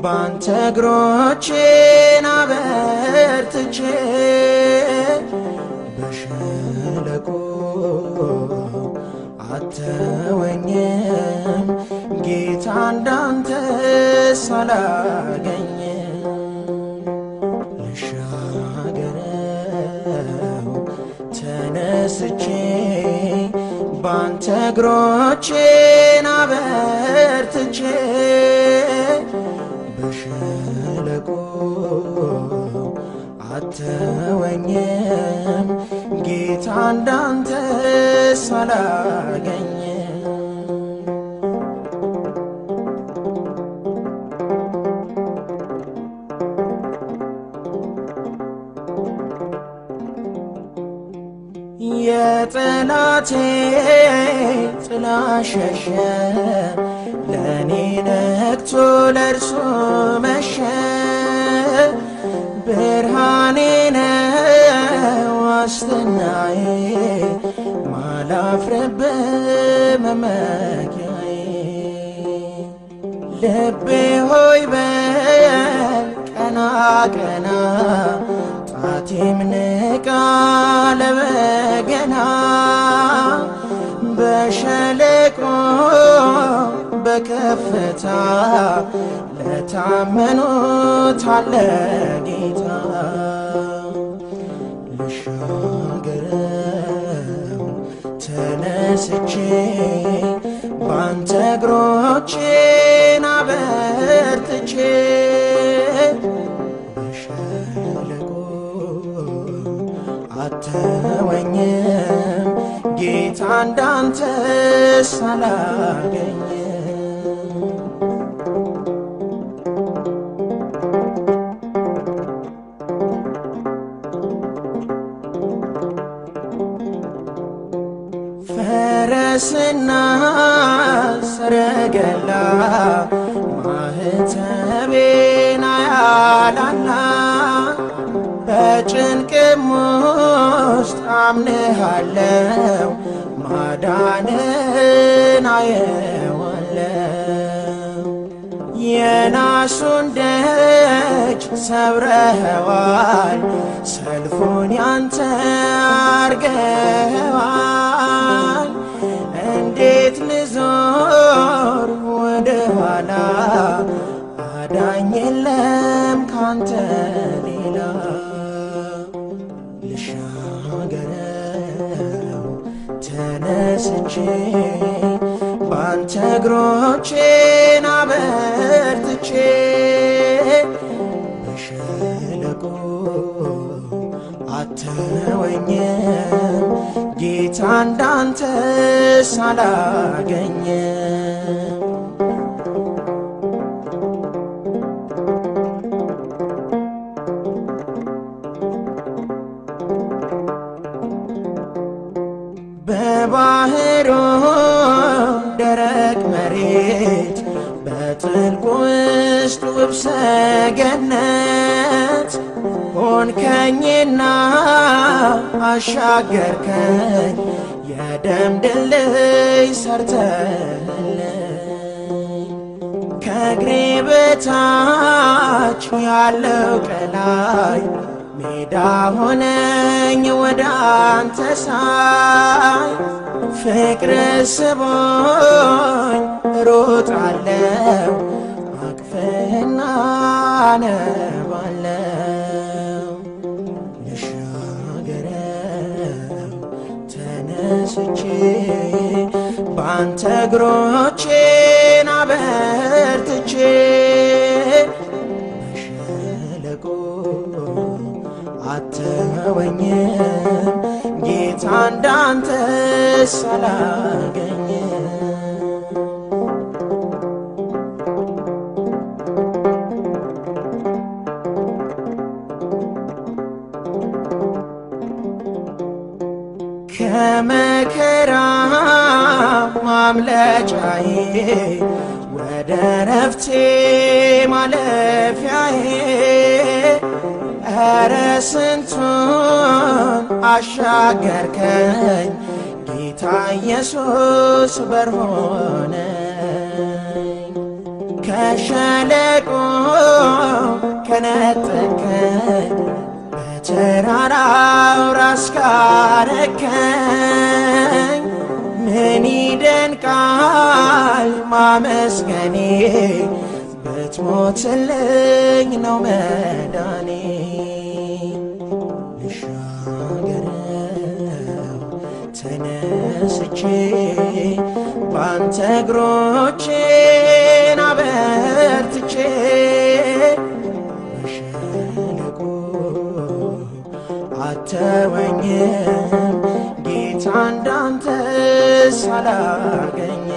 ባንተ እግሮቼን አበርትቼ በሸለቆ አተወኝም ጌታ እንዳንተስ አላገኝም። ልሻገረው ተነስቼ ባንተ እግሮቼን አበርትቼ በሸለቆ አተወኝም ጌታ እንዳንተስ አላገኝም። የጠላቴ ጥላ ሸሸ ለኔ ነግቶ ለእርሱ መሸ። ብርሃኔ ነው ዋስትናዬ ማላፍርበት መመኪያዬ። ልቤ ሆይ በል ቀና ቀና ጣቴም ንቃ ለበገና። በሸለቆ በከፍታ ለታመኑት አለ ጌታ። ልሻገረው ተነስቼ ባንተ እግሮቼን አበርትቼ በሸለቆ አተወኝም ጌታ እንዳንተስ አላገኝም። ፈረስና ሰረገላ ማህተቤን አያላላ። በጭንቅም ውስጥ አምንሃለው ማዳንን አየዋለው። የናሱን ደጅ ሰብረኸዋል ሰልፉን ያንተ አርገኸዋል። እንዴት ልዞር ወደ ኋላ አዳኝ የለም ካንተ ሌላ። ልሻገረው ተነስቼ ባንተ እግሮቼን አበርትቼ በሸለቆ አተወኝም ጌታ እንዳንተስ አላገኝም። በባህሩ ደረቅ መሬት በጥልቁ ውስጥ ውብ ሰገነት ሆንከኝና አሻገርከኝ የደም ድልድይ ሰርተህልኝ። ከእግሬ በታች ያለው ቀላይ ሜዳ ሆነኝ ወደ አንተ ሳይ። ፍቅር ስቦኝ ሮጣለው አቅፈህና አነባለው። ልሻገረው ተነስቼ ባንተ እግሮቼን አበርትቼ በሸለቆ አተወኝም ጌታ እንዳንተስ አላገኝም። ከመከራ ማምለጫዬ ወደ ረፍቴ ማለፊያዬ። ኧረ ስንቱን አሻገርከኝ ጌታ ኢየሱስ በርሆነኝ። ከሸለቆ ከነጠቅከኝ በተራራው ራስ ካረከኝ ምን ይደንቃል ማመስገኔ ብትሞትልኝ ነው መዳኔ። ልሻገረው ተነስቼ ባንተ እግሮቼን አበርትቼ በሸለቆ አተወኝም ጌታ እንዳንተስ አላገኘም።